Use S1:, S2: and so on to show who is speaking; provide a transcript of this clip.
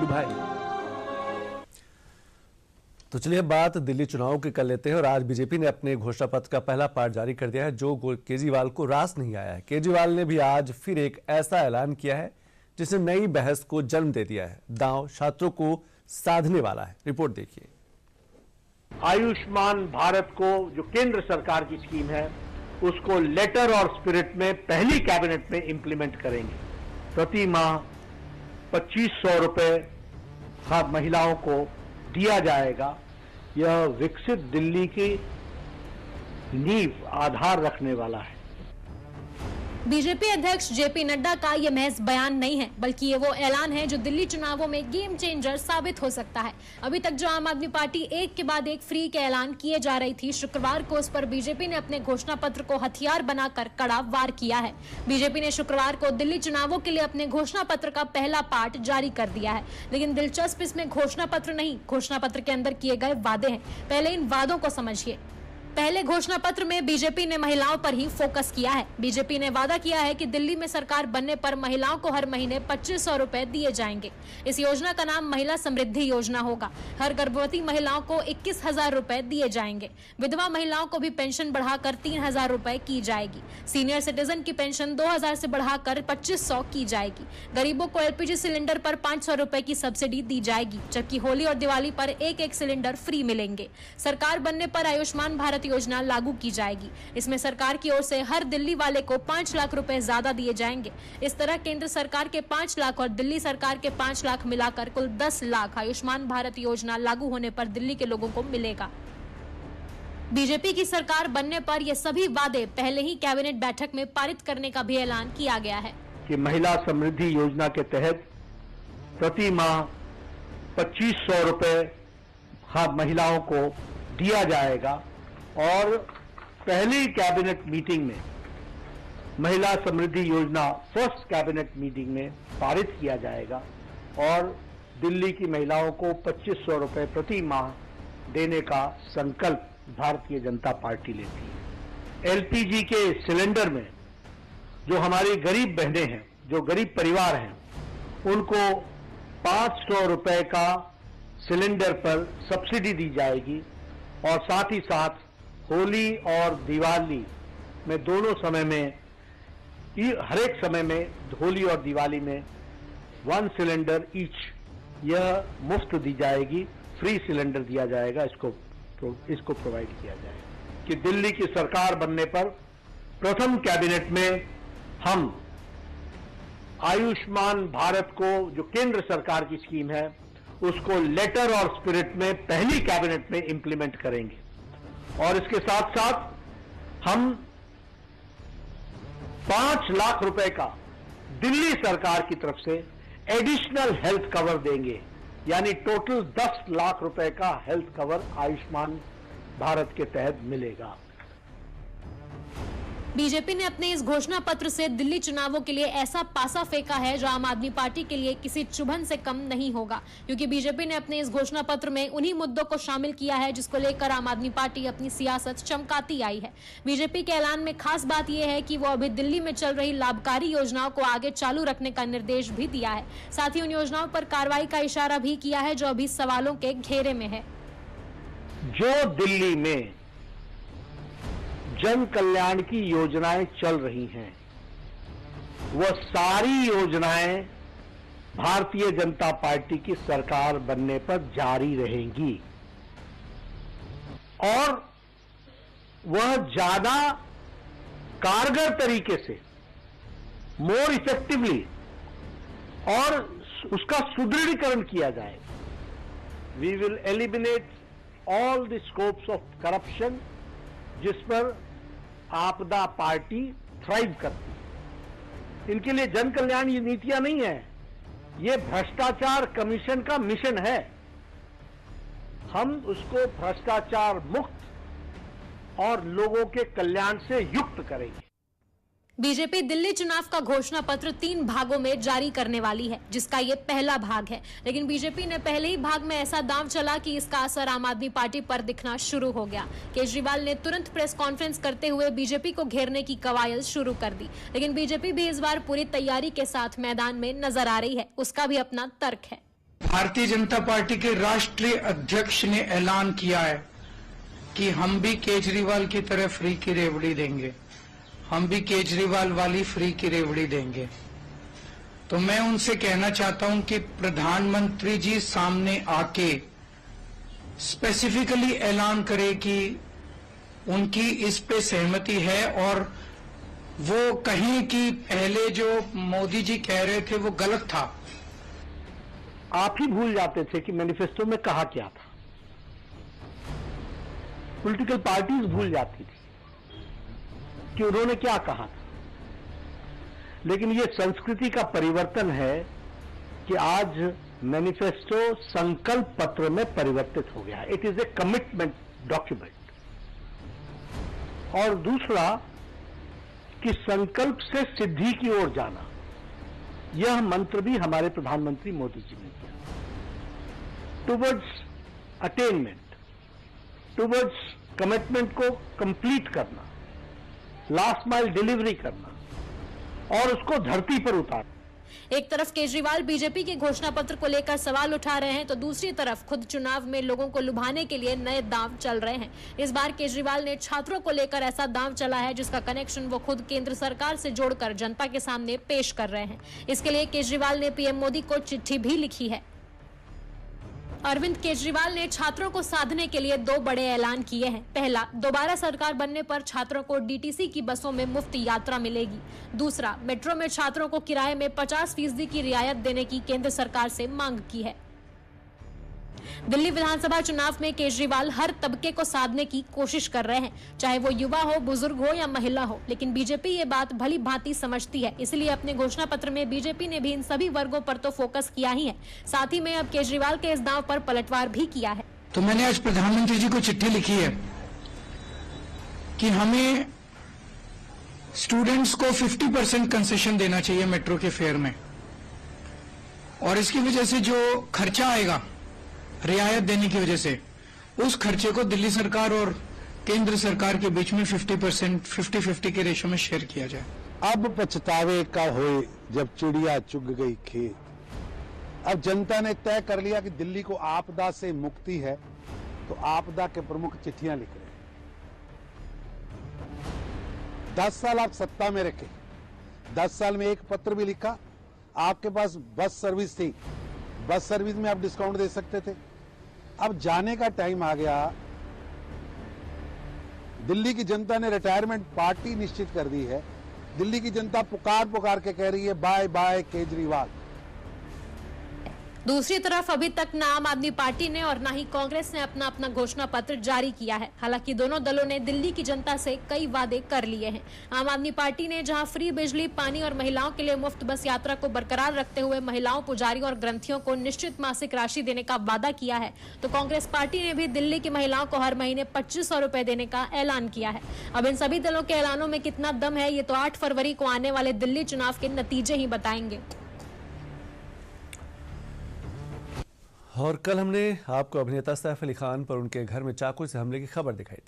S1: लुभाएंगे। तो चलिए बात दिल्ली चुनाव की कर लेते हैं और आज बीजेपी ने अपने घोषणा पत्र का पहला पार्ट जारी कर दिया है जो केजरीवाल को रास नहीं आया है। केजरीवाल ने भी आज फिर एक ऐसा ऐलान किया है जिसने नई बहस को जन्म दे दिया है। दांव छात्रों को साधने वाला है। रिपोर्ट देखिए।
S2: आयुष्मान भारत को जो केंद्र सरकार की स्कीम है उसको लेटर और स्पिरिट में पहली कैबिनेट में इंप्लीमेंट करेंगे। प्रति माह 2500 रुपए महिलाओं को दिया जाएगा। यह विकसित दिल्ली की नींव आधार रखने वाला है।
S3: बीजेपी अध्यक्ष जेपी नड्डा का यह महज बयान नहीं है बल्कि ये वो ऐलान है जो दिल्ली चुनावों में गेम चेंजर साबित हो सकता है। अभी तक जो आम आदमी पार्टी एक के बाद एक फ्री के ऐलान किए जा रही थी, शुक्रवार को उस पर बीजेपी ने अपने घोषणा पत्र को हथियार बनाकर कड़ा वार किया है। बीजेपी ने शुक्रवार को दिल्ली चुनावों के लिए अपने घोषणा पत्र का पहला पार्ट जारी कर दिया है। लेकिन दिलचस्प इसमें घोषणा पत्र नहीं, घोषणा पत्र के अंदर किए गए वादे हैं। पहले इन वादों को समझिए। पहले घोषणा पत्र में बीजेपी ने महिलाओं पर ही फोकस किया है। बीजेपी ने वादा किया है कि दिल्ली में सरकार बनने पर महिलाओं को हर महीने 2500 रुपए दिए जाएंगे। इस योजना का नाम महिला समृद्धि योजना होगा। हर गर्भवती महिलाओं को 21,000 रुपए दिए जाएंगे। विधवा महिलाओं को भी पेंशन बढ़ाकर 3,000 रुपए की जाएगी। सीनियर सिटीजन की पेंशन 2,000 से बढ़ाकर 2500 की जाएगी। गरीबों को एलपीजी सिलेंडर पर 500 रुपए की सब्सिडी दी जाएगी, जबकि होली और दिवाली पर एक सिलेंडर फ्री मिलेंगे। सरकार बनने पर आयुष्मान भारत योजना लागू की जाएगी। इसमें सरकार की ओर से हर दिल्ली वाले को 5 लाख रुपए ज्यादा दिए जाएंगे। इस तरह केंद्र सरकार के 5 लाख और दिल्ली सरकार के 5 लाख मिलाकर कुल 10 लाख आयुष्मान भारत योजना लागू होने पर दिल्ली के लोगों को मिलेगा। बीजेपी की सरकार बनने पर ये सभी वादे पहले ही कैबिनेट बैठक में पारित करने का भी ऐलान किया गया है
S2: कि महिला समृद्धि योजना के तहत प्रति माह 2500 रुपए महिलाओं को दिया जाएगा और पहली कैबिनेट मीटिंग में महिला समृद्धि योजना फर्स्ट कैबिनेट मीटिंग में पारित किया जाएगा और दिल्ली की महिलाओं को 2500 रुपए प्रति माह देने का संकल्प भारतीय जनता पार्टी लेती है। एलपीजी के सिलेंडर में जो हमारी गरीब बहनें हैं, जो गरीब परिवार हैं, उनको 500 रुपए का सिलेंडर पर सब्सिडी दी जाएगी और साथ ही साथ होली और दिवाली में दोनों समय में, हर एक समय में होली और दिवाली में 1 सिलेंडर ईच यह मुफ्त दी जाएगी, फ्री सिलेंडर दिया जाएगा। इसको प्रोवाइड किया जाएगा कि दिल्ली की सरकार बनने पर प्रथम कैबिनेट में हम आयुष्मान भारत को जो केंद्र सरकार की स्कीम है उसको लेटर और स्पिरिट में पहली कैबिनेट में इंप्लीमेंट करेंगे और इसके साथ साथ हम 5 लाख रुपए का दिल्ली सरकार की तरफ से एडिशनल हेल्थ कवर देंगे, यानी टोटल 10 लाख रुपए का हेल्थ कवर आयुष्मान भारत के तहत मिलेगा।
S3: बीजेपी ने अपने इस घोषणा पत्र से दिल्ली चुनावों के लिए ऐसा पासा फेंका है जो आम आदमी पार्टी के लिए किसी चुभन से कम नहीं होगा, क्योंकि बीजेपी ने अपने इस घोषणा पत्र में उन्हीं मुद्दों को शामिल किया है जिसको लेकर आम आदमी पार्टी अपनी सियासत चमकाती आई है। बीजेपी के ऐलान में खास बात यह है कि वो अभी दिल्ली में चल रही लाभकारी योजनाओं को आगे चालू रखने का निर्देश भी दिया है। साथ ही उन योजनाओं पर कार्रवाई का इशारा भी किया है जो अभी सवालों के घेरे में है।
S2: जो दिल्ली में जन कल्याण की योजनाएं चल रही हैं, वह सारी योजनाएं भारतीय जनता पार्टी की सरकार बनने पर जारी रहेंगी और वह ज्यादा कारगर तरीके से, मोर इफेक्टिवली और उसका सुदृढ़ीकरण किया जाएगा। We will eliminate all the scopes of corruption जिस पर आपदा पार्टी थ्राइव करती है। इनके लिए जन कल्याण ये नीतियां नहीं है, ये भ्रष्टाचार कमीशन का मिशन है। हम उसको भ्रष्टाचार मुक्त और लोगों के कल्याण से युक्त करेंगे।
S3: बीजेपी दिल्ली चुनाव का घोषणा पत्र 3 भागों में जारी करने वाली है, जिसका ये पहला भाग है। लेकिन बीजेपी ने पहले ही भाग में ऐसा दांव चला कि इसका असर आम आदमी पार्टी पर दिखना शुरू हो गया। केजरीवाल ने तुरंत प्रेस कॉन्फ्रेंस करते हुए बीजेपी को घेरने की कवायद शुरू कर दी। लेकिन बीजेपी भी इस बार पूरी तैयारी के साथ मैदान में नजर आ रही है। उसका भी अपना तर्क है।
S4: भारतीय जनता पार्टी के राष्ट्रीय अध्यक्ष ने ऐलान किया है कि हम भी केजरीवाल की तरह फ्री की रेवड़ी देंगे, हम भी केजरीवाल वाली फ्री की रेवड़ी देंगे। तो मैं उनसे कहना चाहता हूं कि प्रधानमंत्री जी सामने आके स्पेसिफिकली ऐलान करे कि उनकी इस पे सहमति है, और वो कहें कि पहले जो मोदी जी कह रहे थे वो गलत था।
S2: आप ही भूल जाते थे कि मैनिफेस्टो में कहा क्या था। पॉलिटिकल पार्टीज भूल जाती थी कि उन्होंने क्या कहा था। लेकिन ये संस्कृति का परिवर्तन है कि आज मैनिफेस्टो संकल्प पत्र में परिवर्तित हो गया। It is a commitment document. और दूसरा कि संकल्प से सिद्धि की ओर जाना, यह मंत्र भी हमारे प्रधानमंत्री मोदी जी ने दिया। टुवर्ड्स अटेनमेंट, टुवर्ड्स कमिटमेंट को कंप्लीट करना, लास्ट माइल डिलीवरी करना और उसको धरती पर उतारना।
S3: एक तरफ केजरीवाल बीजेपी के घोषणा पत्र को लेकर सवाल उठा रहे हैं, तो दूसरी तरफ खुद चुनाव में लोगों को लुभाने के लिए नए दांव चल रहे हैं। इस बार केजरीवाल ने छात्रों को लेकर ऐसा दांव चला है जिसका कनेक्शन वो खुद केंद्र सरकार से जोड़कर जनता के सामने पेश कर रहे हैं। इसके लिए केजरीवाल ने पीएम मोदी को चिट्ठी भी लिखी है। अरविंद केजरीवाल ने छात्रों को साधने के लिए 2 बड़े ऐलान किए हैं। पहला, दोबारा सरकार बनने पर छात्रों को डीटीसी की बसों में मुफ्त यात्रा मिलेगी। दूसरा, मेट्रो में छात्रों को किराए में 50% की रियायत देने की केंद्र सरकार से मांग की है। दिल्ली विधानसभा चुनाव में केजरीवाल हर तबके को साधने की कोशिश कर रहे हैं, चाहे वो युवा हो, बुजुर्ग हो या महिला हो। लेकिन बीजेपी ये बात भली भांति समझती है, इसलिए अपने घोषणा पत्र में बीजेपी ने भी इन सभी वर्गों पर तो फोकस किया ही है, साथ ही में अब केजरीवाल के इस दांव पर पलटवार भी किया है।
S4: तो मैंने आज प्रधानमंत्री जी को चिट्ठी लिखी है कि हमें स्टूडेंट्स को 50% कंसेशन देना चाहिए मेट्रो के फेयर में, और इसकी वजह से जो खर्चा आएगा रियायत देने की वजह से, उस खर्चे को दिल्ली सरकार और केंद्र सरकार के बीच में 50% 50-50 के रेशो में शेयर किया जाए।
S5: अब पछतावे का होए जब चिड़िया चुग गई खेत। अब जनता ने तय कर लिया कि दिल्ली को आपदा से मुक्ति है, तो आपदा के प्रमुख चिट्ठियां लिख रहे हैं। 10 साल आप सत्ता में रखे, 10 साल में एक पत्र भी लिखा। आपके पास बस सर्विस थी, बस सर्विस में आप डिस्काउंट दे सकते थे। अब जाने का टाइम आ गया। दिल्ली की जनता ने रिटायरमेंट पार्टी निश्चित कर दी है। दिल्ली की जनता पुकार पुकार के कह रही है बाय बाय केजरीवाल।
S3: दूसरी तरफ अभी तक न आम आदमी पार्टी ने और न ही कांग्रेस ने अपना घोषणा पत्र जारी किया है। हालांकि दोनों दलों ने दिल्ली की जनता से कई वादे कर लिए हैं। आम आदमी पार्टी ने जहां फ्री बिजली, पानी और महिलाओं के लिए मुफ्त बस यात्रा को बरकरार रखते हुए महिलाओं, पुजारियों और ग्रंथियों को निश्चित मासिक राशि देने का वादा किया है, तो कांग्रेस पार्टी ने भी दिल्ली की महिलाओं को हर महीने 2500 रुपए देने का ऐलान किया है। अब इन सभी दलों के ऐलानों में कितना दम है, ये तो 8 फरवरी को आने वाले दिल्ली चुनाव के नतीजे ही बताएंगे।
S1: और कल हमने आपको अभिनेता सैफ अली खान पर उनके घर में चाकू से हमले की खबर दिखाई थी।